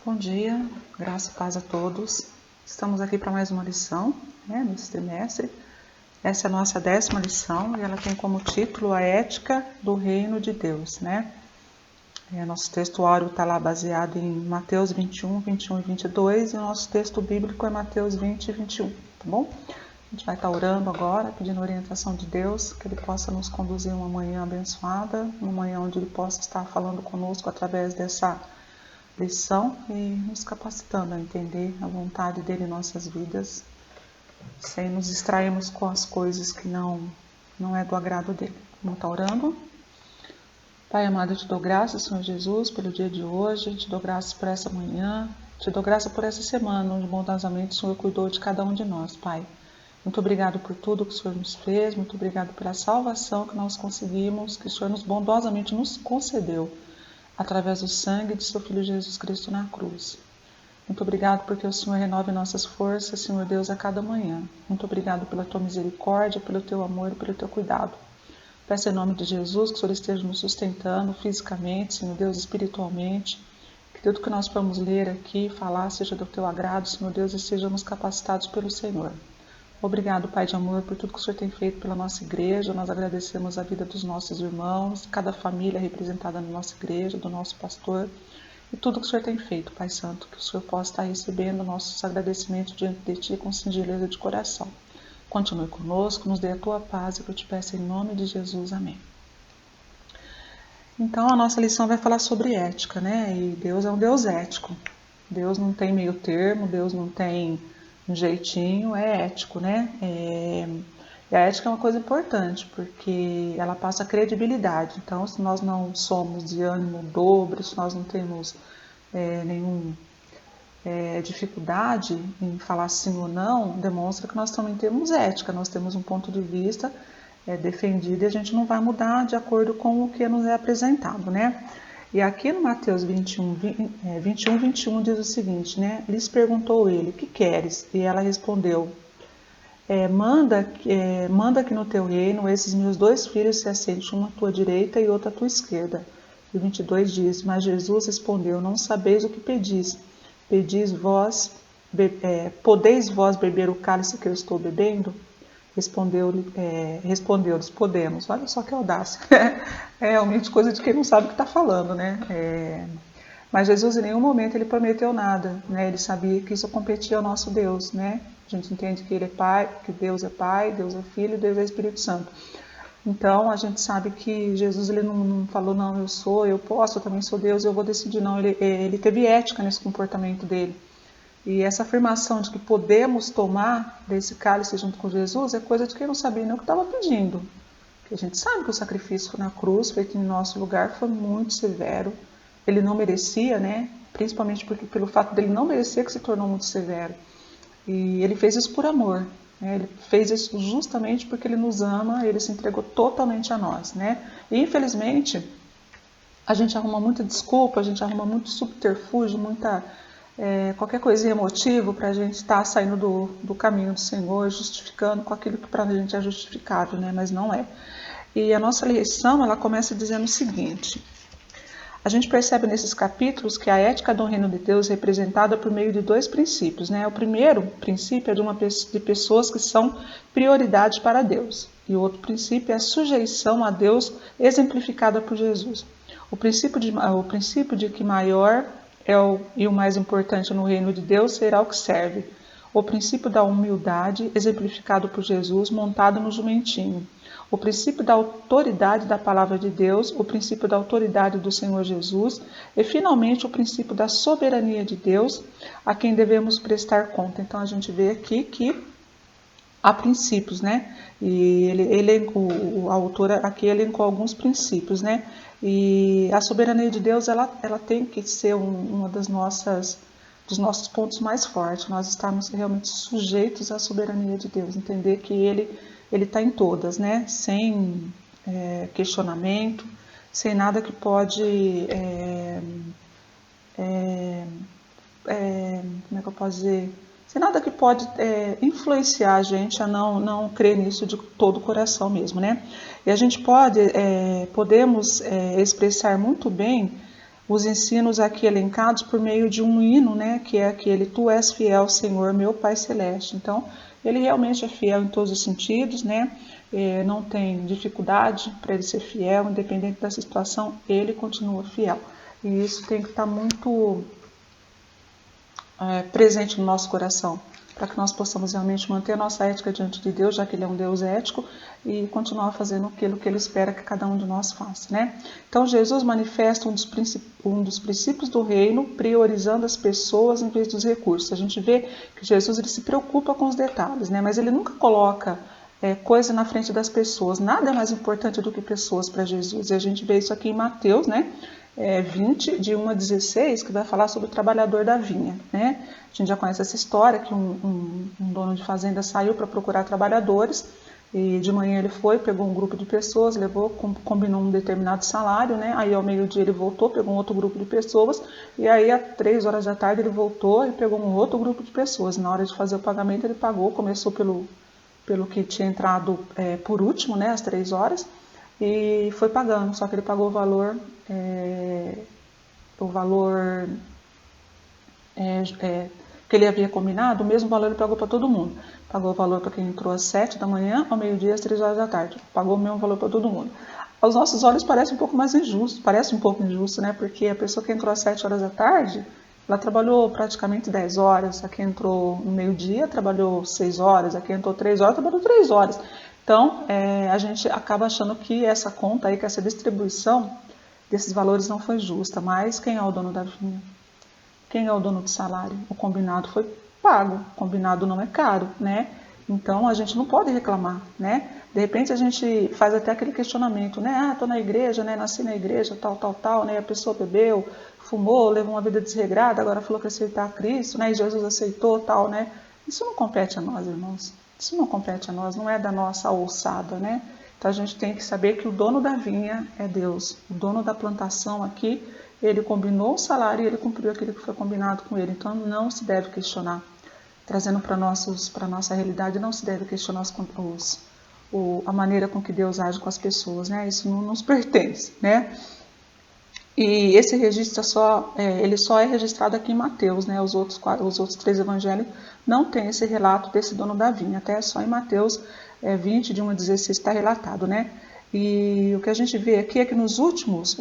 Bom dia, graça e paz a todos. Estamos aqui para mais uma lição, nesse trimestre. Essa é a nossa 10ª lição e ela tem como título a ética do reino de Deus, Nosso textuário está lá baseado em Mateus 21, 21 e 22 e o nosso texto bíblico é Mateus 20 e 21, tá bom? A gente vai estar orando agora, pedindo orientação de Deus, que Ele possa nos conduzir uma manhã abençoada, uma manhã onde Ele possa estar falando conosco através dessa lição e nos capacitando a entender a vontade dele em nossas vidas, sem nos distrairmos com as coisas que não é do agrado dele. Vamos estar orando. Pai amado, eu te dou graças, Senhor Jesus, pelo dia de hoje, te dou graças por essa manhã, te dou graças por essa semana, onde bondosamente o Senhor cuidou de cada um de nós, Pai. Muito obrigado por tudo que o Senhor nos fez, muito obrigado pela salvação que nós conseguimos, que o Senhor bondosamente nos concedeu, através do sangue de seu Filho Jesus Cristo na cruz. Muito obrigado porque o Senhor renova nossas forças, Senhor Deus, a cada manhã. Muito obrigado pela tua misericórdia, pelo teu amor e pelo teu cuidado. Peço em nome de Jesus que o Senhor esteja nos sustentando fisicamente, Senhor Deus, espiritualmente. Que tudo que nós vamos ler aqui, falar, seja do teu agrado, Senhor Deus, e sejamos capacitados pelo Senhor. Obrigado, Pai de amor, por tudo que o Senhor tem feito pela nossa igreja. Nós agradecemos a vida dos nossos irmãos, cada família representada na nossa igreja, do nosso pastor, e tudo que o Senhor tem feito, Pai Santo, que o Senhor possa estar recebendo nossos agradecimentos diante de Ti com singeleza de coração. Continue conosco, nos dê a Tua paz, e que eu te peço em nome de Jesus. Amém. Então, a nossa lição vai falar sobre ética, E Deus é um Deus ético. Deus não tem meio termo, Deus não tem um jeitinho, é ético, E a ética é uma coisa importante, porque ela passa credibilidade. Então, se nós não somos de ânimo dobre, se nós não temos nenhuma dificuldade em falar sim ou não, demonstra que nós também temos ética, nós temos um ponto de vista defendido e a gente não vai mudar de acordo com o que nos é apresentado, E aqui no Mateus 21, 21 diz o seguinte, Lhes perguntou ele, que queres? E ela respondeu, manda que no teu reino esses meus 2 filhos se assentem, um à tua direita e outro à tua esquerda. E 22 diz, mas Jesus respondeu, não sabeis o que pedis. Podeis vós beber o cálice que eu estou bebendo? Respondeu-lhes, podemos. Olha só que audácia. É realmente coisa de quem não sabe o que está falando, Mas Jesus em nenhum momento ele prometeu nada, Ele sabia que isso competia ao nosso Deus, A gente entende que Ele é Pai, que Deus é Pai, Deus é Filho, Deus é Espírito Santo. Então a gente sabe que Jesus ele não falou, não, eu posso, eu também sou Deus, eu vou decidir, não. Ele teve ética nesse comportamento dele. E essa afirmação de que podemos tomar desse cálice junto com Jesus é coisa de quem não sabia nem o que estava pedindo. Porque a gente sabe que o sacrifício na cruz, feito em nosso lugar, foi muito severo. Ele não merecia, Principalmente pelo fato dele não merecer, que se tornou muito severo. E ele fez isso por amor, Ele fez isso justamente porque ele nos ama, ele se entregou totalmente a nós, E infelizmente, a gente arruma muita desculpa, a gente arruma muito subterfúgio, qualquer coisinha motivo para a gente estar saindo do caminho do Senhor, justificando com aquilo que para a gente é justificável, Mas não é. E a nossa lição, ela começa dizendo o seguinte: a gente percebe nesses capítulos que a ética do reino de Deus é representada por meio de 2 princípios, O primeiro princípio é de pessoas que são prioridade para Deus. E o outro princípio é a sujeição a Deus exemplificada por Jesus. O princípio de que maior e o mais importante no reino de Deus será o que serve. O princípio da humildade, exemplificado por Jesus, montado no jumentinho. O princípio da autoridade da palavra de Deus, o princípio da autoridade do Senhor Jesus e, finalmente, o princípio da soberania de Deus, a quem devemos prestar conta. Então, a gente vê aqui que há princípios, E a autora aqui elencou alguns princípios, E a soberania de Deus, ela tem que ser uma dos nossos pontos mais fortes. Nós estamos realmente sujeitos à soberania de Deus, entender que Ele está em todas, Sem questionamento, sem nada que pode, como é que eu posso dizer? Sem nada que pode influenciar a gente a não crer nisso de todo o coração mesmo, E a gente podemos expressar muito bem os ensinos aqui elencados por meio de um hino, né, que é aquele Tu és fiel, Senhor, meu Pai Celeste. Então, ele realmente é fiel em todos os sentidos, né? Não tem dificuldade para ele ser fiel, independente da situação, ele continua fiel. E isso tem que estar muito presente no nosso coração, para que nós possamos realmente manter a nossa ética diante de Deus, já que Ele é um Deus ético, e continuar fazendo aquilo que Ele espera que cada um de nós faça, né? Então, Jesus manifesta um dos princípios do reino, priorizando as pessoas em vez dos recursos. A gente vê que Jesus ele se preocupa com os detalhes, né? Mas Ele nunca coloca coisa na frente das pessoas. Nada é mais importante do que pessoas para Jesus. E a gente vê isso aqui em Mateus, né? 20, de 1 a 16, que vai falar sobre o trabalhador da vinha, né? A gente já conhece essa história, que um dono de fazenda saiu para procurar trabalhadores, e de manhã ele foi, pegou um grupo de pessoas, levou, combinou um determinado salário, né? Aí ao meio-dia ele voltou, pegou um outro grupo de pessoas, e aí às 3 horas da tarde ele voltou e pegou um outro grupo de pessoas. Na hora de fazer o pagamento ele pagou, começou pelo que tinha entrado por último, né? Às 3 horas, e foi pagando, só que ele pagou o valor que ele havia combinado, o mesmo valor ele pagou para todo mundo. Pagou o valor para quem entrou às 7 da manhã, ao meio-dia, às 3 horas da tarde. Pagou o mesmo valor para todo mundo. Aos nossos olhos parece um pouco mais injusto, né? Porque a pessoa que entrou às 7 horas da tarde, ela trabalhou praticamente 10 horas, a que entrou no meio-dia trabalhou 6 horas, a que entrou 3 horas trabalhou 3 horas. Então, a gente acaba achando que essa conta aí, que essa distribuição desses valores não foi justa. Mas quem é o dono da vinha? Quem é o dono do salário? O combinado foi pago, o combinado não é caro, né? Então, a gente não pode reclamar, né? De repente, a gente faz até aquele questionamento, né? Tô na igreja, né? Nasci na igreja, tal, né? A pessoa bebeu, fumou, levou uma vida desregrada, agora falou que aceitar a Cristo, né? E Jesus aceitou, tal, né? Isso não compete a nós, irmãos. Isso não compete a nós, não é da nossa alçada, né? Então a gente tem que saber que o dono da vinha é Deus. O dono da plantação aqui, ele combinou o salário e ele cumpriu aquilo que foi combinado com ele. Então não se deve questionar. Trazendo para a nossa realidade, não se deve questionar a maneira com que Deus age com as pessoas, né? Isso não nos pertence, né? E esse registro ele só é registrado aqui em Mateus, né? Os outros 3 evangelhos não tem esse relato desse dono da vinha, até só em Mateus 20, de 1 a 16 está relatado, né? E o que a gente vê aqui é que os últimos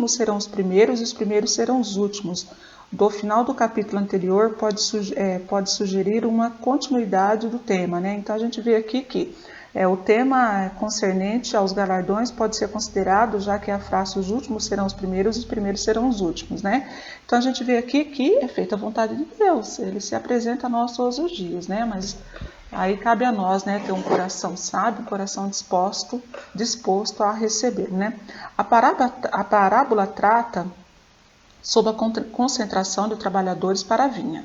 serão os primeiros e os primeiros serão os últimos. Do final do capítulo anterior pode sugerir uma continuidade do tema, né? Então a gente vê aqui que o tema concernente aos galardões pode ser considerado, já que a frase os últimos serão os primeiros e os primeiros serão os últimos, né? Então a gente vê aqui que é feita a vontade de Deus, ele se apresenta a nós todos os dias, né? Mas aí cabe a nós, né, ter um coração sábio, um coração disposto a receber, né? A parábola trata sobre a concentração de trabalhadores para a vinha,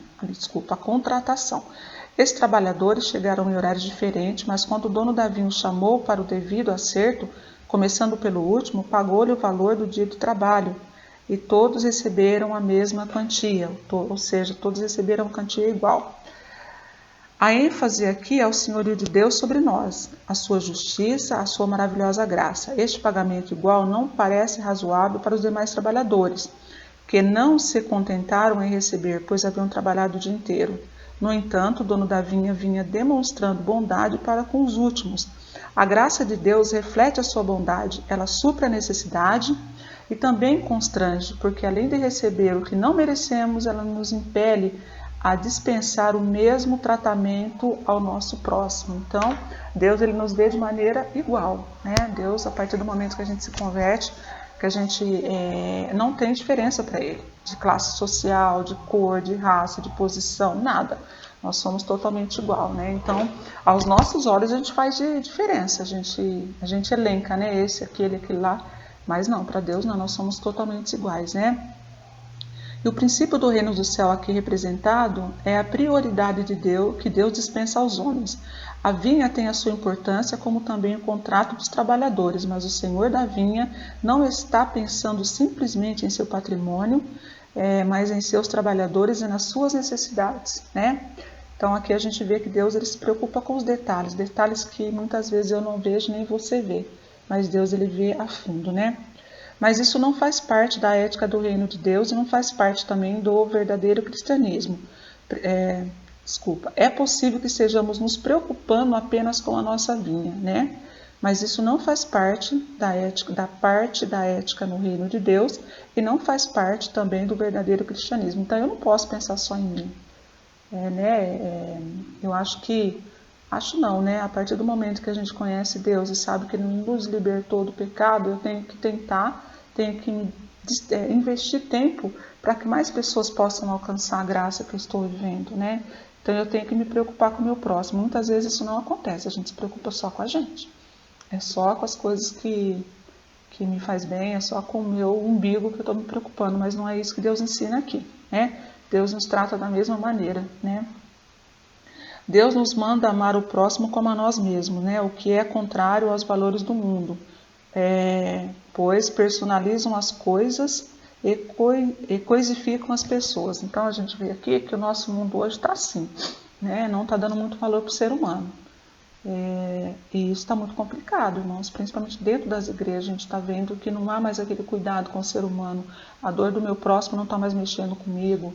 a contratação. Esses trabalhadores chegaram em horários diferentes, mas quando o dono da vinha os chamou para o devido acerto, começando pelo último, pagou-lhe o valor do dia de trabalho, e todos receberam a mesma quantia, ou seja, todos receberam uma quantia igual. A ênfase aqui é o senhorio de Deus sobre nós, a sua justiça, a sua maravilhosa graça. Este pagamento igual não parece razoável para os demais trabalhadores, que não se contentaram em receber, pois haviam trabalhado o dia inteiro. No entanto, o dono da vinha vinha demonstrando bondade para com os últimos. A graça de Deus reflete a sua bondade, ela supra a necessidade e também constrange, porque além de receber o que não merecemos, ela nos impele a dispensar o mesmo tratamento ao nosso próximo. Então, Deus ele nos vê de maneira igual, né? Deus, a partir do momento que a gente se converte, que a gente não tem diferença para ele, de classe social, de cor, de raça, de posição, nada. Nós somos totalmente igual, né? Então, aos nossos olhos a gente faz de diferença, a gente elenca, né? Esse, aquele lá, mas não, para Deus não, nós somos totalmente iguais, né? E o princípio do reino do céu aqui representado é a prioridade de Deus, que Deus dispensa aos homens. A vinha tem a sua importância, como também o contrato dos trabalhadores, mas o Senhor da vinha não está pensando simplesmente em seu patrimônio, mas em seus trabalhadores e nas suas necessidades, né? Então aqui a gente vê que Deus ele se preocupa com os detalhes que muitas vezes eu não vejo nem você vê, mas Deus ele vê a fundo, né? Mas isso não faz parte da ética do reino de Deus e não faz parte também do verdadeiro cristianismo. É possível que estejamos nos preocupando apenas com a nossa vinha, né? Mas isso não faz parte da ética no reino de Deus e não faz parte também do verdadeiro cristianismo. Então eu não posso pensar só em mim. Eu acho não, né? A partir do momento que a gente conhece Deus e sabe que Ele nos libertou do pecado, eu tenho que investir tempo para que mais pessoas possam alcançar a graça que eu estou vivendo, né? Então eu tenho que me preocupar com o meu próximo. Muitas vezes isso não acontece, a gente se preocupa só com a gente. É só com as coisas que me faz bem, é só com o meu umbigo que eu estou me preocupando, mas não é isso que Deus ensina aqui, né? Deus nos trata da mesma maneira, né? Deus nos manda amar o próximo como a nós mesmos, né? O que é contrário aos valores do mundo, pois personalizam as coisas e coisificam as pessoas. Então a gente vê aqui que o nosso mundo hoje está assim, né? Não está dando muito valor para o ser humano. E isso está muito complicado, irmãos, principalmente dentro das igrejas. A gente está vendo que não há mais aquele cuidado com o ser humano. A dor do meu próximo não está mais mexendo comigo.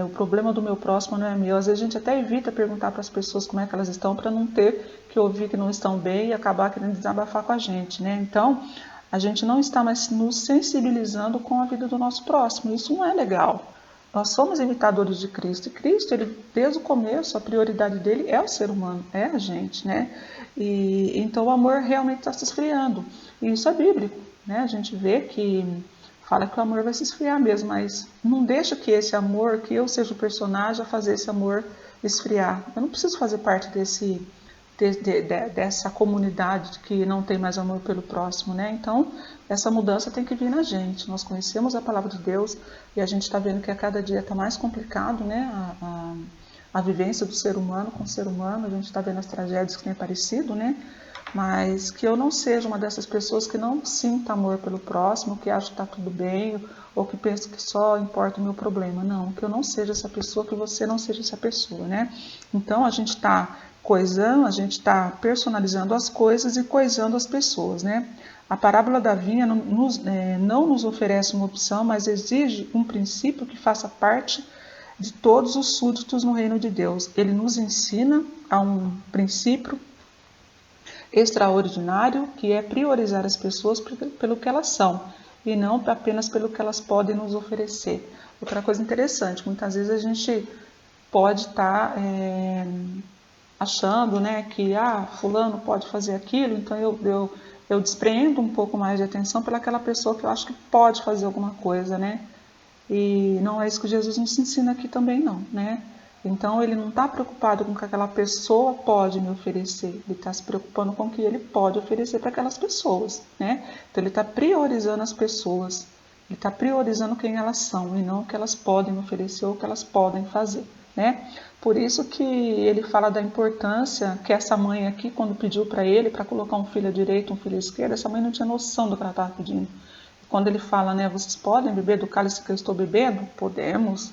O problema do meu próximo não é meu. Às vezes a gente até evita perguntar para as pessoas como é que elas estão para não ter que ouvir que não estão bem e acabar querendo desabafar com a gente, né? Então, a gente não está mais nos sensibilizando com a vida do nosso próximo. Isso não é legal. Nós somos imitadores de Cristo. E Cristo, ele, desde o começo, a prioridade dele é o ser humano, é a gente, né? E então o amor realmente está se esfriando. E isso é bíblico, né? A gente vê que fala que o amor vai se esfriar mesmo, mas não deixa que esse amor, que eu seja o personagem a fazer esse amor esfriar. Eu não preciso fazer parte dessa comunidade que não tem mais amor pelo próximo, né? Então, essa mudança tem que vir na gente. Nós conhecemos a palavra de Deus e a gente está vendo que a cada dia está mais complicado, né? A vivência do ser humano com o ser humano. A gente está vendo as tragédias que tem aparecido, né? Mas que eu não seja uma dessas pessoas que não sinta amor pelo próximo, que acha que está tudo bem, ou que pensa que só importa o meu problema. Não, que eu não seja essa pessoa, que você não seja essa pessoa, né? Então, a gente está coisando, a gente está personalizando as coisas e coisando as pessoas, né? A parábola da vinha não nos oferece uma opção, mas exige um princípio que faça parte de todos os súditos no reino de Deus. Ele nos ensina a um princípio extraordinário, que é priorizar as pessoas pelo que elas são e não apenas pelo que elas podem nos oferecer. Outra coisa interessante, muitas vezes a gente pode estar achando, né, que fulano pode fazer aquilo, então eu despreendo um pouco mais de atenção pelaquela pessoa que eu acho que pode fazer alguma coisa, né? E não é isso que Jesus nos ensina aqui também não, né? Então ele não está preocupado com o que aquela pessoa pode me oferecer, ele está se preocupando com o que ele pode oferecer para aquelas pessoas, né? Então ele está priorizando as pessoas, ele está priorizando quem elas são e não o que elas podem oferecer ou o que elas podem fazer, né? Por isso que ele fala da importância que essa mãe aqui, quando pediu para ele para colocar um filho à direita, um filho à esquerda, essa mãe não tinha noção do que ela estava pedindo. Quando ele fala, né, vocês podem beber do cálice que eu estou bebendo? Podemos,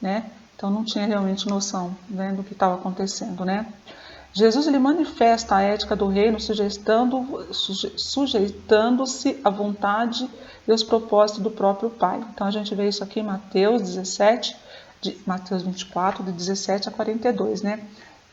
né? Então não tinha realmente noção, né, do que estava acontecendo, né? Jesus ele manifesta a ética do reino sujeitando-se à vontade e aos propósitos do próprio Pai. Então a gente vê isso aqui em Mateus 24, de 17 a 42, né?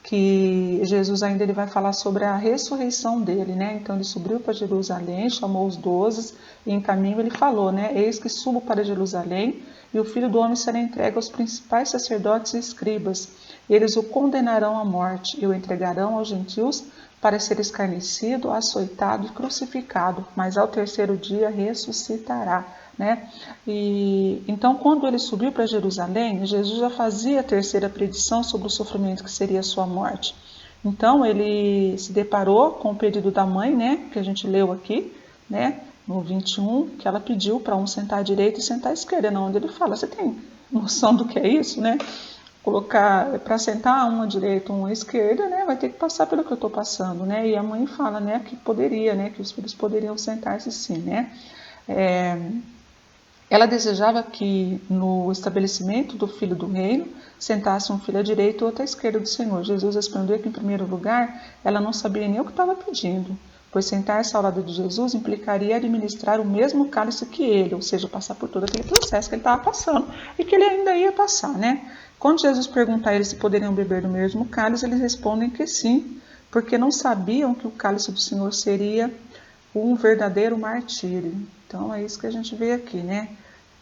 Que Jesus ainda ele vai falar sobre a ressurreição dele, né? Então ele subiu para Jerusalém, chamou os 12 e em caminho ele falou, né? Eis que subo para Jerusalém e o Filho do Homem será entregue aos principais sacerdotes e escribas. Eles o condenarão à morte e o entregarão aos gentios para ser escarnecido, açoitado e crucificado, mas ao terceiro dia ressuscitará, né? E então, quando ele subiu para Jerusalém, Jesus já fazia a terceira predição sobre o sofrimento que seria a sua morte. Então, ele se deparou com o pedido da mãe, né? Que a gente leu aqui, né? No 21, que ela pediu para um sentar à direita e sentar à esquerda, onde ele fala, você tem noção do que é isso, né? Colocar para sentar um à direita, um à esquerda, né? Vai ter que passar pelo que eu estou passando, né? E a mãe fala, né? Que poderia, né? Que os filhos poderiam sentar-se sim, né? Ela desejava que no estabelecimento do Filho do Reino sentasse um filho à direita e outro à esquerda do Senhor. Jesus respondeu que, em primeiro lugar, ela não sabia nem o que estava pedindo, pois sentar-se ao lado de Jesus implicaria administrar o mesmo cálice que ele, ou seja, passar por todo aquele processo que ele estava passando e que ele ainda ia passar, né? Quando Jesus pergunta a eles se poderiam beber do mesmo cálice, eles respondem que sim, porque não sabiam que o cálice do Senhor seria um verdadeiro martírio. Então é isso que a gente vê aqui, né?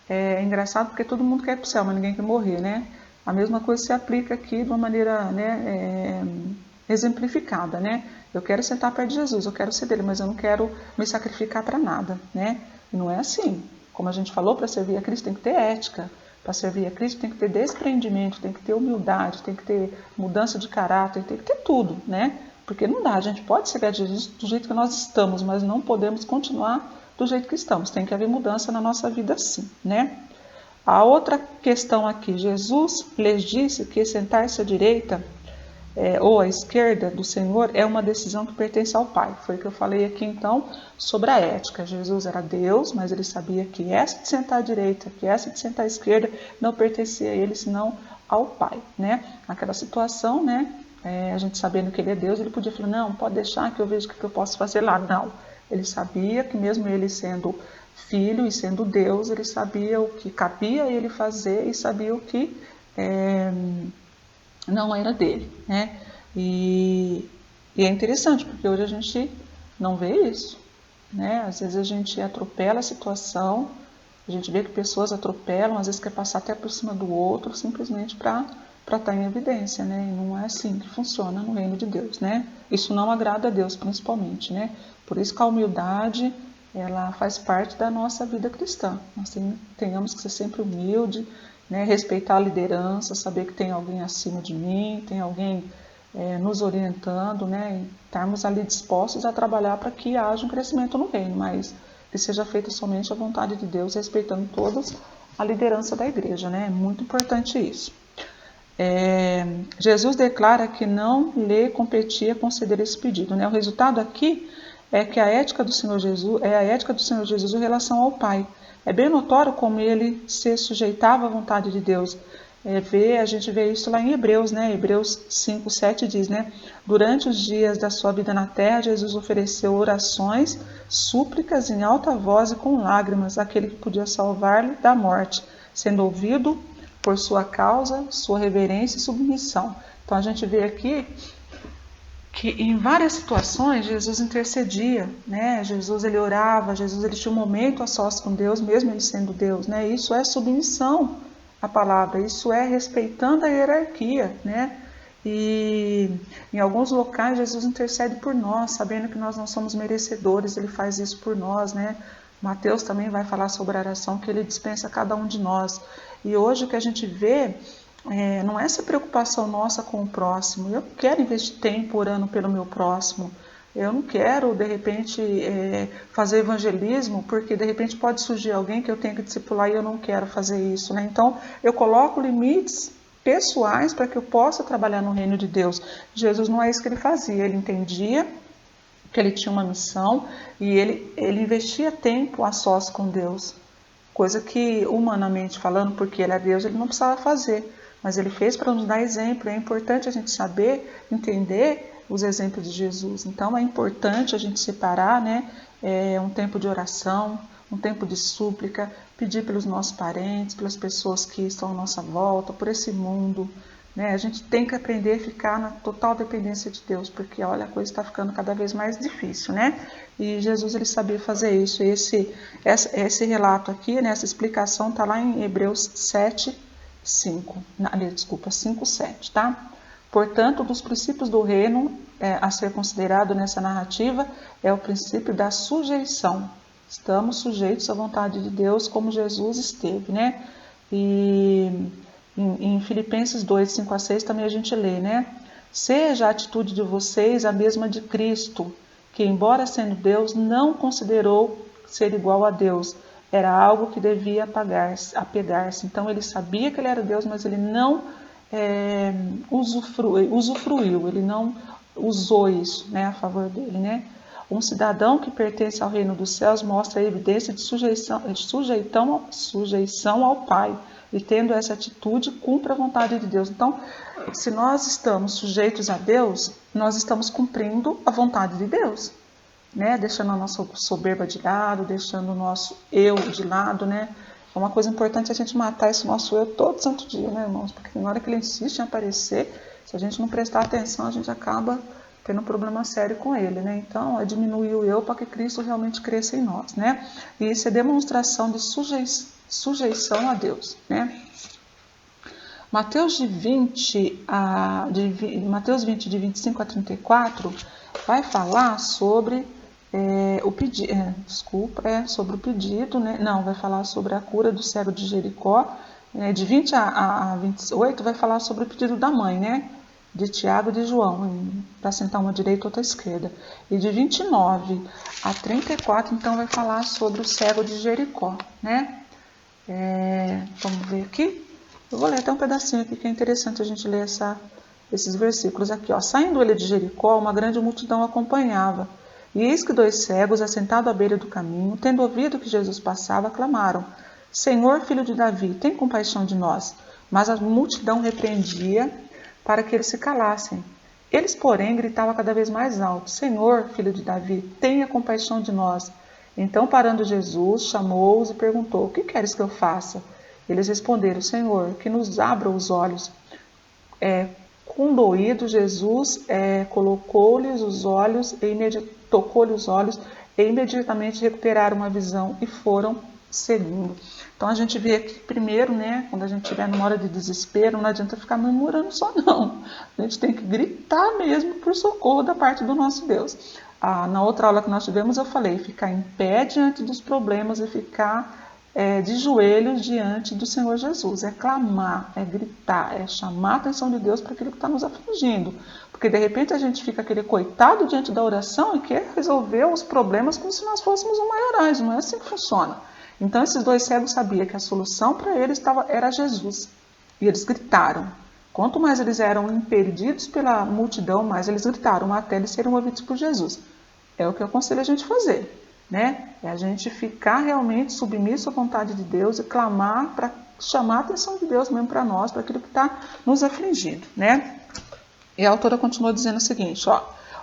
É engraçado porque todo mundo quer ir para o céu, mas ninguém quer morrer, né? A mesma coisa se aplica aqui de uma maneira, né, exemplificada, né? Eu quero sentar perto de Jesus, eu quero ser dele, mas eu não quero me sacrificar para nada, né? E não é assim. Como a gente falou, para servir a Cristo tem que ter ética. Para servir a Cristo tem que ter desprendimento, tem que ter humildade, tem que ter mudança de caráter, tem que ter tudo, né? Porque não dá, a gente pode servir a Jesus do jeito que nós estamos, mas não podemos continuar do jeito que estamos. Tem que haver mudança na nossa vida sim, né? A outra questão aqui, Jesus lhes disse que sentar-se à direita ou à esquerda do Senhor é uma decisão que pertence ao Pai. Foi o que eu falei aqui então sobre a ética. Jesus era Deus, mas ele sabia que essa de sentar à direita, que essa de sentar à esquerda não pertencia a ele, senão ao Pai, né? Naquela situação, né? A gente sabendo que ele é Deus, ele podia falar, não, pode deixar que eu veja o que eu posso fazer lá. Não, ele sabia que mesmo ele sendo filho e sendo Deus, ele sabia o que cabia a ele fazer e sabia o que não era dele, né? E é interessante, porque hoje a gente não vê isso, né? Às vezes a gente atropela a situação, a gente vê que pessoas atropelam, às vezes quer passar até por cima do outro, simplesmente para estar em evidência, né? E não é assim que funciona no reino de Deus, né? Isso não agrada a Deus, principalmente, né? Por isso que a humildade, ela faz parte da nossa vida cristã. Nós tenhamos que ser sempre humilde, né? Respeitar a liderança, saber que tem alguém acima de mim, tem alguém nos orientando, né? E estarmos ali dispostos a trabalhar para que haja um crescimento no reino, mas que seja feita somente a vontade de Deus, respeitando todos a liderança da igreja, né? É muito importante isso. Jesus declara que não lhe competia conceder esse pedido, né? O resultado aqui é que a ética do Senhor Jesus é a ética do Senhor Jesus em relação ao Pai. É bem notório como ele se sujeitava à vontade de Deus. A gente vê isso lá em Hebreus, né? Hebreus 5:7 diz, né? Durante os dias da sua vida na terra, Jesus ofereceu orações, súplicas em alta voz e com lágrimas àquele que podia salvar-lhe da morte, sendo ouvido por sua causa, sua reverência e submissão. Então a gente vê aqui que em várias situações Jesus intercedia, né? Jesus ele orava, Jesus ele tinha um momento a sós com Deus, mesmo ele sendo Deus, né? Isso é submissão à palavra, isso é respeitando a hierarquia, né? E em alguns locais Jesus intercede por nós, sabendo que nós não somos merecedores, ele faz isso por nós, né? Mateus também vai falar sobre a oração que ele dispensa a cada um de nós. E hoje o que a gente vê não é essa preocupação nossa com o próximo. Eu quero investir tempo orando pelo meu próximo. Eu não quero, de repente, fazer evangelismo, porque de repente pode surgir alguém que eu tenho que discipular e eu não quero fazer isso, né? Então, eu coloco limites pessoais para que eu possa trabalhar no reino de Deus. Jesus não é isso que ele fazia, ele entendia que ele tinha uma missão e ele investia tempo a sós com Deus. Coisa que, humanamente falando, porque ele é Deus, ele não precisava fazer. Mas ele fez para nos dar exemplo. É importante a gente saber, entender os exemplos de Jesus. Então é importante a gente separar, né, um tempo de oração, um tempo de súplica, pedir pelos nossos parentes, pelas pessoas que estão à nossa volta, por esse mundo. Né? A gente tem que aprender a ficar na total dependência de Deus, porque olha, a coisa está ficando cada vez mais difícil, né? E Jesus ele sabia fazer isso. E esse relato aqui, né, essa explicação está lá em Hebreus 5:7, tá? Portanto, dos princípios do reino a ser considerado nessa narrativa é o princípio da sujeição. Estamos sujeitos à vontade de Deus como Jesus esteve, né? E em Filipenses 2:5-6 também a gente lê, né? Seja a atitude de vocês a mesma de Cristo, que embora sendo Deus, não considerou ser igual a Deus. Era algo que devia apegar-se. Então ele sabia que ele era Deus, mas ele não usufruiu, ele não usou isso, né, a favor dele, né? Um cidadão que pertence ao reino dos céus mostra a evidência de sujeição ao Pai. E tendo essa atitude, cumpre a vontade de Deus. Então, se nós estamos sujeitos a Deus, nós estamos cumprindo a vontade de Deus. né? Deixando a nossa soberba de lado, deixando o nosso eu de lado, né? É uma coisa importante a gente matar esse nosso eu todo santo dia, né, irmãos? Porque na hora que ele insiste em aparecer, se a gente não prestar atenção, a gente acaba tendo um problema sério com ele, né? Então, é diminuir o eu para que Cristo realmente cresça em nós, né? E isso é demonstração de sujeição a Deus, né? Mateus 20, de 25 a 34, vai falar sobre o pedido, sobre o pedido, né? Não, vai falar sobre a cura do cego de Jericó. De 20 a 28 vai falar sobre o pedido da mãe, né? De Tiago e de João, para sentar uma direita e outra esquerda. E de 29 a 34, então, vai falar sobre o cego de Jericó, né? Vamos ver aqui. Eu vou ler até um pedacinho aqui que é interessante a gente ler esses versículos aqui. Ó. Saindo ele de Jericó, uma grande multidão acompanhava. E eis que 2 cegos, assentados à beira do caminho, tendo ouvido que Jesus passava, clamaram: Senhor, filho de Davi, tem compaixão de nós. Mas a multidão repreendia para que eles se calassem. Eles, porém, gritavam cada vez mais alto: Senhor, filho de Davi, tenha compaixão de nós. Então, parando Jesus, chamou-os e perguntou: O que queres que eu faça? Eles responderam: Senhor, que nos abra os olhos. Condoído, Jesus colocou-lhes os olhos tocou-lhe os olhos e imediatamente recuperaram a visão e foram seguindo. Então a gente vê aqui primeiro, né, quando a gente estiver numa hora de desespero, não adianta ficar murmurando só não. A gente tem que gritar mesmo por socorro da parte do nosso Deus. Na outra aula que nós tivemos eu falei, ficar em pé diante dos problemas e ficar de joelhos diante do Senhor Jesus. É clamar, é gritar, é chamar a atenção de Deus para aquilo que está nos afligindo. Porque de repente a gente fica aquele coitado diante da oração e quer resolver os problemas como se nós fôssemos um maiorais. Não é assim que funciona. Então esses 2 cegos sabiam que a solução para eles era Jesus. E eles gritaram. Quanto mais eles eram impedidos pela multidão, mais eles gritaram até eles serem ouvidos por Jesus. É o que eu aconselho a gente fazer. Né? É a gente ficar realmente submisso à vontade de Deus e clamar para chamar a atenção de Deus mesmo para nós, para aquilo que está nos afligindo, né? E a autora continua dizendo o seguinte, ó,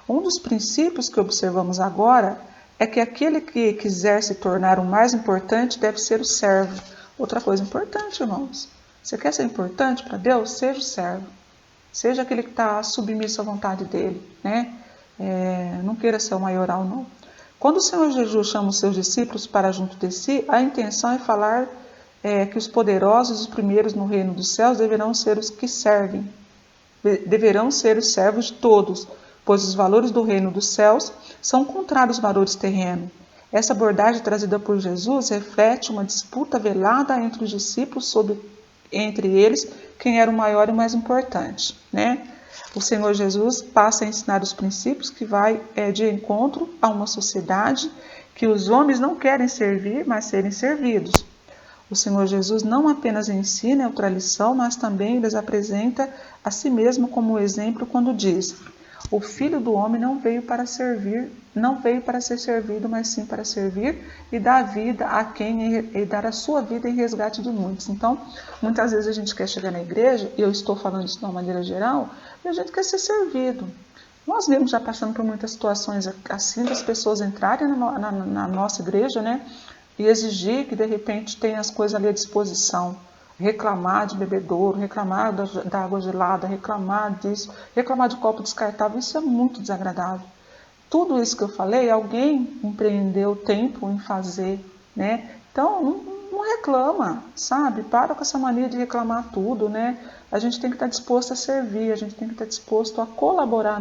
um dos princípios que observamos agora é que aquele que quiser se tornar o mais importante deve ser o servo. Outra coisa importante, irmãos, você quer ser importante para Deus? Seja o servo, seja aquele que está submisso à vontade dele, né? Não queira ser o maioral, não. Quando o Senhor Jesus chama os seus discípulos para junto de si, a intenção é falar que os poderosos, os primeiros no reino dos céus, deverão ser os que servem. Deverão ser os servos de todos, pois os valores do reino dos céus são contrários aos valores terrenos. Essa abordagem trazida por Jesus reflete uma disputa velada entre os discípulos sobre, entre eles, quem era o maior e o mais importante, né? O Senhor Jesus passa a ensinar os princípios que vai de encontro a uma sociedade que os homens não querem servir, mas serem servidos. O Senhor Jesus não apenas ensina outra lição, mas também lhes apresenta a si mesmo como exemplo quando diz: o Filho do Homem não veio para servir, não veio para ser servido, mas sim para servir e dar vida a quem e dar a sua vida em resgate de muitos. Então, muitas vezes a gente quer chegar na igreja, e eu estou falando isso de uma maneira geral, e a gente quer ser servido. Nós mesmos já passando por muitas situações assim, das pessoas entrarem na nossa igreja, né? E exigir que de repente tenha as coisas ali à disposição. Reclamar de bebedouro, reclamar da água gelada, reclamar disso, reclamar de copo descartável, isso é muito desagradável. Tudo isso que eu falei, alguém empreendeu tempo em fazer, né? Então, não reclama, sabe? Para com essa mania de reclamar tudo, né? A gente tem que estar disposto a servir, a gente tem que estar disposto a colaborar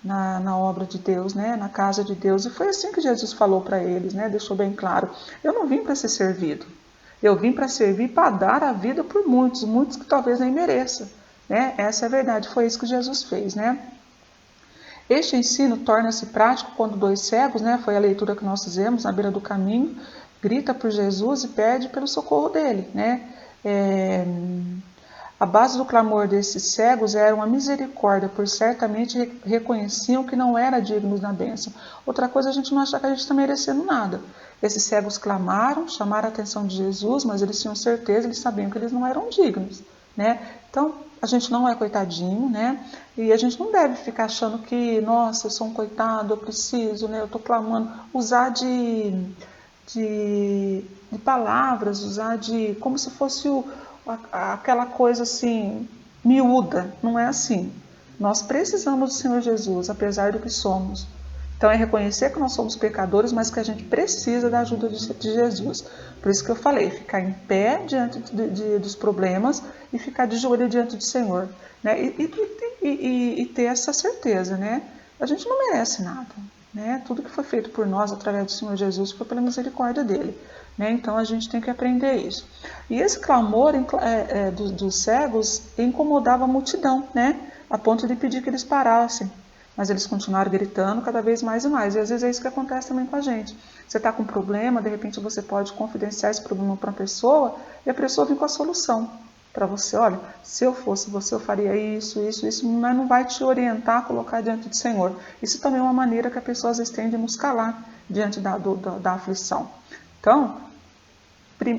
na obra de Deus, né? Na casa de Deus. E foi assim que Jesus falou para eles, né? Deixou bem claro. Eu não vim para ser servido. Eu vim para servir, para dar a vida por muitos, muitos que talvez nem mereçam, né? Essa é a verdade, foi isso que Jesus fez, né? Este ensino torna-se prático quando 2 cegos, né? Foi a leitura que nós fizemos na beira do caminho, grita por Jesus e pede pelo socorro dele, né? A base do clamor desses cegos era uma misericórdia, por certamente reconheciam que não eram dignos da bênção. Outra coisa, a gente não achar que a gente está merecendo nada. Esses cegos clamaram, chamaram a atenção de Jesus, mas eles tinham certeza, eles sabiam que eles não eram dignos, né? Então, a gente não é coitadinho, né? E a gente não deve ficar achando que, nossa, eu sou um coitado, eu preciso, né? Eu estou clamando. Usar de palavras, usar de como se fosse aquela coisa assim, miúda. Não é assim. Nós precisamos do Senhor Jesus, apesar do que somos. Então é reconhecer que nós somos pecadores, mas que a gente precisa da ajuda de Jesus. Por isso que eu falei, ficar em pé diante dos problemas e ficar de joelho diante do Senhor. Né? E ter essa certeza, né? A gente não merece nada. Né? Tudo que foi feito por nós através do Senhor Jesus foi pela misericórdia dele. Né? Então a gente tem que aprender isso. E esse clamor dos cegos incomodava a multidão, né? A ponto de pedir que eles parassem. Mas eles continuaram gritando cada vez mais e mais. E às vezes é isso que acontece também com a gente. Você está com um problema, de repente você pode confidenciar esse problema para uma pessoa e a pessoa vem com a solução para você. Olha, se eu fosse você, eu faria isso, mas não vai te orientar a colocar diante do Senhor. Isso também é uma maneira que a pessoa às vezes tem de nos calar diante da aflição. Então,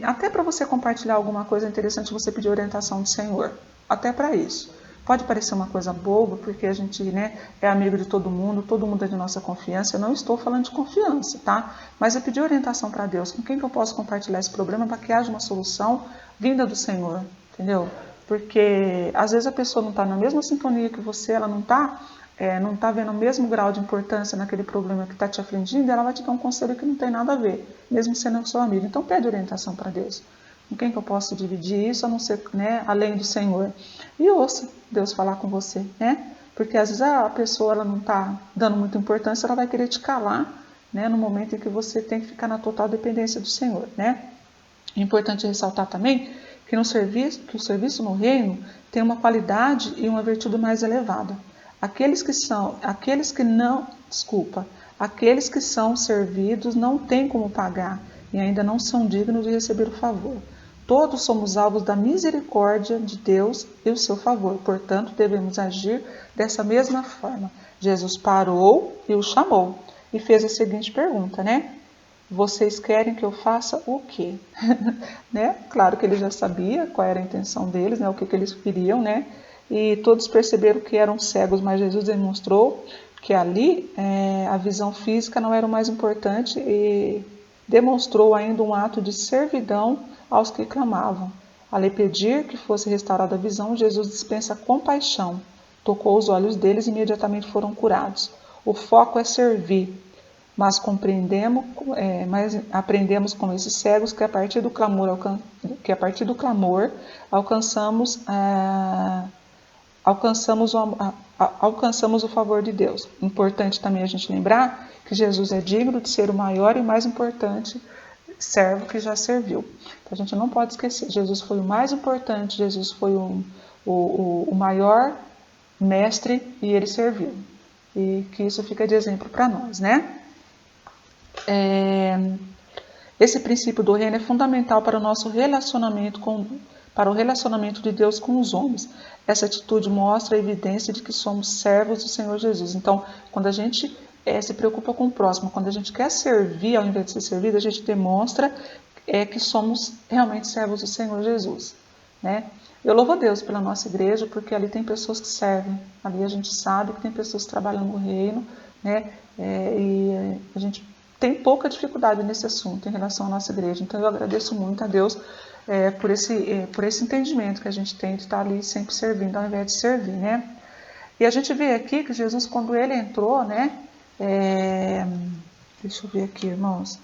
até para você compartilhar alguma coisa interessante, você pedir orientação do Senhor. Até para isso. Pode parecer uma coisa boba, porque a gente, né, é amigo de todo mundo é de nossa confiança. Eu não estou falando de confiança, tá? Mas eu pedi orientação para Deus. Com quem que eu posso compartilhar esse problema para que haja uma solução vinda do Senhor, entendeu? Porque às vezes a pessoa não está na mesma sintonia que você, ela não está vendo o mesmo grau de importância naquele problema que está te afligindo, ela vai te dar um conselho que não tem nada a ver, mesmo sendo seu amigo. Então pede orientação para Deus. Com quem que eu posso dividir isso, a não ser, né, além do Senhor? E ouça Deus falar com você, né? Porque às vezes a pessoa ela não está dando muita importância, ela vai querer te calar, né, no momento em que você tem que ficar na total dependência do Senhor, né? É importante ressaltar também que o serviço no reino tem uma qualidade e uma virtude mais elevada. Aqueles que são servidos não têm como pagar e ainda não são dignos de receber o favor. Todos somos alvos da misericórdia de Deus e o seu favor. Portanto, devemos agir dessa mesma forma. Jesus parou e o chamou e fez a seguinte pergunta, né? Vocês querem que eu faça o quê? Né? Claro que ele já sabia qual era a intenção deles, né? O que eles queriam, né? E todos perceberam que eram cegos, mas Jesus demonstrou que ali a visão física não era o mais importante e demonstrou ainda um ato de servidão aos que clamavam. Ao lhe pedir que fosse restaurada a visão, Jesus dispensa compaixão. Tocou os olhos deles e imediatamente foram curados. O foco é servir, mas aprendemos com esses cegos que a partir do clamor alcançamos o favor de Deus. Importante também a gente lembrar que Jesus é digno de ser o maior e mais importante servo que já serviu. Então a gente não pode esquecer, Jesus foi o mais importante, Jesus foi o maior mestre e ele serviu. E que isso fica de exemplo para nós, né? Esse princípio do reino é fundamental para o nosso relacionamento para o relacionamento de Deus com os homens. Essa atitude mostra a evidência de que somos servos do Senhor Jesus. Então, quando a gente se preocupa com o próximo, quando a gente quer servir ao invés de ser servido, a gente demonstra que somos realmente servos do Senhor Jesus, né? Eu louvo a Deus pela nossa igreja, porque ali tem pessoas que servem, ali a gente sabe que tem pessoas que trabalham no reino, né? E a gente tem pouca dificuldade nesse assunto em relação à nossa igreja. Então eu agradeço muito a Deus por esse entendimento que a gente tem de estar ali sempre servindo ao invés de servir, né? E a gente vê aqui que Jesus, quando ele entrou, né? Deixa eu ver aqui, irmãos.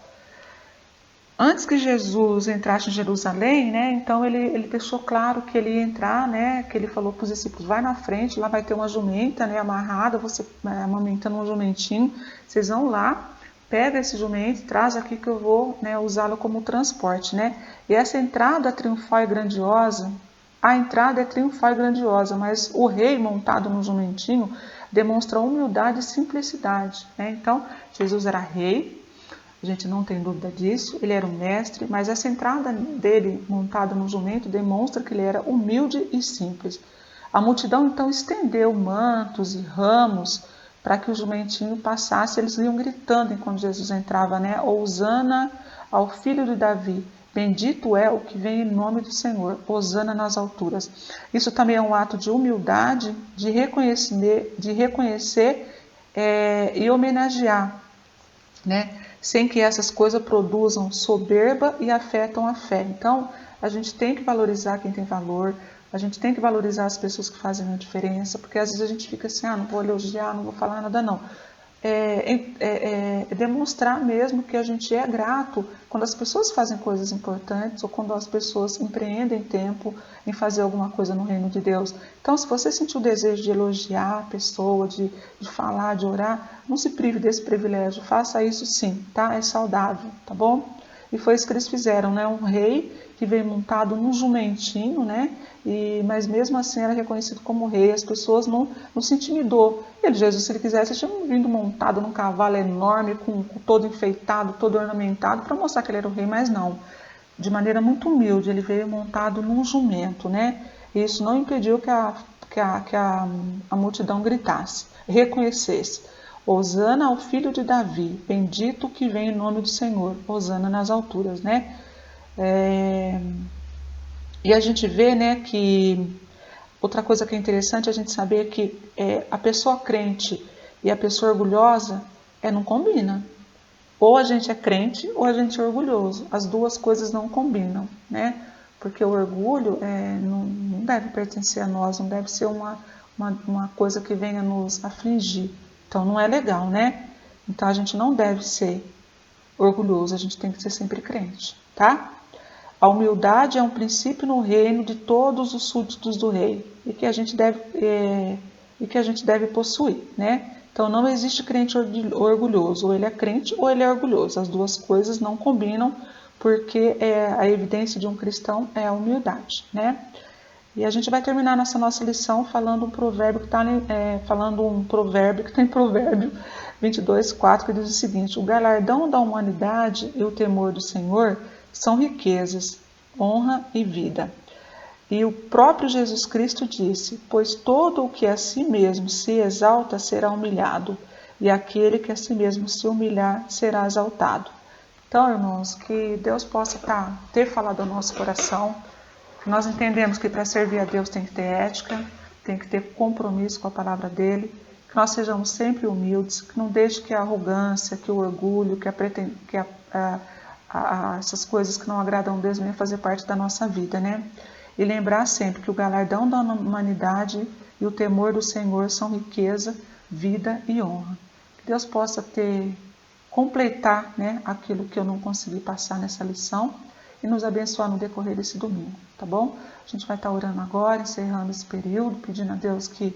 Antes que Jesus entrasse em Jerusalém, né? Então ele deixou claro que ele ia entrar, né? Que ele falou para os discípulos: vai na frente, lá vai ter uma jumenta, né? Amarrada, você amamentando um jumentinho, vocês vão lá. Pega esse jumento, traz aqui que eu vou, né, usá-lo como transporte, né? E essa entrada triunfal e grandiosa, mas o rei montado no jumentinho demonstra humildade e simplicidade, né? Então, Jesus era rei, a gente não tem dúvida disso, ele era um mestre, mas essa entrada dele montado no jumento demonstra que ele era humilde e simples. A multidão então estendeu mantos e ramos para que o jumentinho passasse. Eles iam gritando enquanto Jesus entrava, né? Hosana ao filho de Davi. Bendito é o que vem em nome do Senhor, hosana nas alturas. Isso também é um ato de humildade, de reconhecer e homenagear, né? Sem que essas coisas produzam soberba e afetam a fé. Então, a gente tem que valorizar quem tem valor, a gente tem que valorizar as pessoas que fazem a diferença, porque às vezes a gente fica assim, não vou elogiar, não vou falar nada não. Demonstrar mesmo que a gente é grato quando as pessoas fazem coisas importantes ou quando as pessoas empreendem tempo em fazer alguma coisa no reino de Deus. Então, se você sentir o desejo de elogiar a pessoa, de falar, de orar, não se prive desse privilégio, faça isso sim, tá? É saudável, tá bom? E foi isso que eles fizeram, né? Um rei que veio montado num jumentinho, né? Mas mesmo assim era reconhecido como rei, as pessoas não se intimidou. Ele, Jesus, se ele quisesse, tinha vindo montado num cavalo enorme, com todo enfeitado, todo ornamentado, para mostrar que ele era o rei, mas não. De maneira muito humilde, ele veio montado num jumento, né? E isso não impediu que a multidão gritasse, reconhecesse. Hosana ao filho de Davi, bendito que vem em nome do Senhor, hosana nas alturas, né? E a gente vê, né, que outra coisa que é interessante a gente saber que a pessoa crente e a pessoa orgulhosa não combina. Ou a gente é crente ou a gente é orgulhoso. As duas coisas não combinam, né? Porque o orgulho não deve pertencer a nós, não deve ser uma coisa que venha nos afligir. Então não é legal, né? Então a gente não deve ser orgulhoso, a gente tem que ser sempre crente, tá? A humildade é um princípio no reino de todos os súditos do rei e que a gente deve possuir, né? Então não existe crente orgulhoso, ou ele é crente ou ele é orgulhoso. As duas coisas não combinam, porque a evidência de um cristão é a humildade, né? E a gente vai terminar nossa lição falando um provérbio que está em Provérbio 22:4, que diz o seguinte: o galardão da humanidade e o temor do Senhor são riquezas, honra e vida. E o próprio Jesus Cristo disse: pois todo o que a si mesmo se exalta será humilhado, e aquele que a si mesmo se humilhar será exaltado. Então, irmãos, que Deus possa ter falado ao nosso coração. Nós entendemos que para servir a Deus tem que ter ética, tem que ter compromisso com a palavra dele, que nós sejamos sempre humildes, que não deixe que a arrogância, que o orgulho, essas coisas que não agradam a Deus venham fazer parte da nossa vida, né? E lembrar sempre que o galardão da humanidade e o temor do Senhor são riqueza, vida e honra. Que Deus possa completar, né, aquilo que eu não consegui passar nessa lição e nos abençoar no decorrer desse domingo, tá bom? A gente vai estar orando agora, encerrando esse período, pedindo a Deus que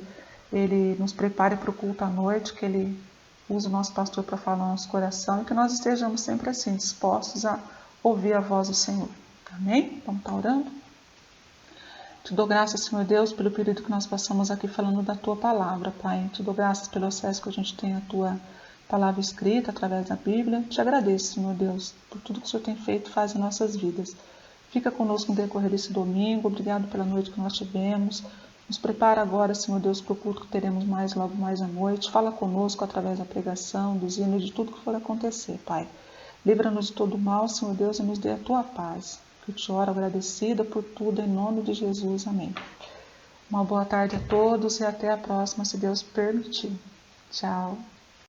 Ele nos prepare para o culto à noite, que Ele use o nosso pastor para falar no nosso coração e que nós estejamos sempre assim, dispostos a ouvir a voz do Senhor. Amém? Vamos estar orando? Te dou graças, Senhor Deus, pelo período que nós passamos aqui falando da Tua palavra, Pai. Te dou graças pelo acesso que a gente tem à Tua palavra escrita através da Bíblia. Te agradeço, Senhor Deus, por tudo que o Senhor tem feito e faz em nossas vidas. Fica conosco no decorrer desse domingo. Obrigado pela noite que nós tivemos. Nos prepara agora, Senhor Deus, para o culto que teremos logo mais à noite. Fala conosco através da pregação, dos hinos, de tudo que for acontecer, Pai. Livra-nos de todo mal, Senhor Deus, e nos dê a Tua paz. Que eu te oro agradecida por tudo, em nome de Jesus. Amém. Uma boa tarde a todos e até a próxima, se Deus permitir. Tchau.